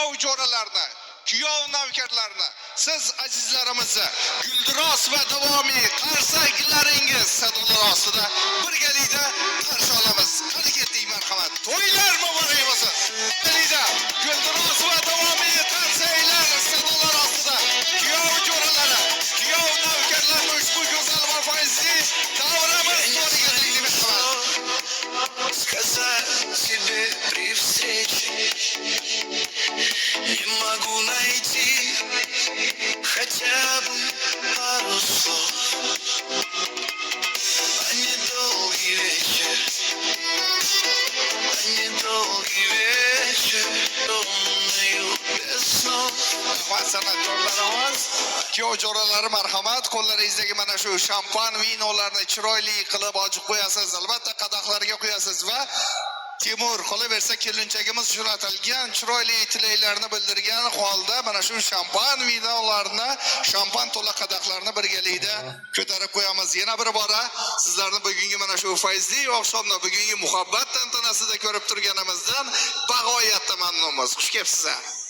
kuyov jo'ralarni, kuyov navkarlarni, siz azizlarimizni guldiroz va davomiy qarsaklaringiz sadolar ostida birgalikda qarshi olamiz. Qani ketdik, marhamat. To'ylar muborak bo'lsin. Birgalikda guldiroz va davomiy qarsaklar sadolar ostida kuyov jo'ralari, kuyov navkarlarni ushbu go'zal va foizli davramiz to'liga taklif etaman. Сказать тебе при встрече не могу найти хотя бы пару слов. А недолгий вечер, темною без снов. San'atkorlarimiz, kuyov jo'ralari marhamat, qo'llaringizdagi mana shu shampan vinolarni chiroyli qilib ochib qo'yasiz, albatta qadoqlarga qo'yasiz va Timur qolaversa kelinchagimiz jo'natilgan chiroyli tilaklarni bildirgan holda mana shu shampan vinolarni, shampan to'la qadoqlarni birgalikda ko'tarib qo'yamiz. Yana bir bora sizlarni bugungi mana shu fayzli oqshomda, bugungi muhabbat tantanasida ko'rib turganimizdan bag'oyatda mamnunmiz. Xush kelibsiz.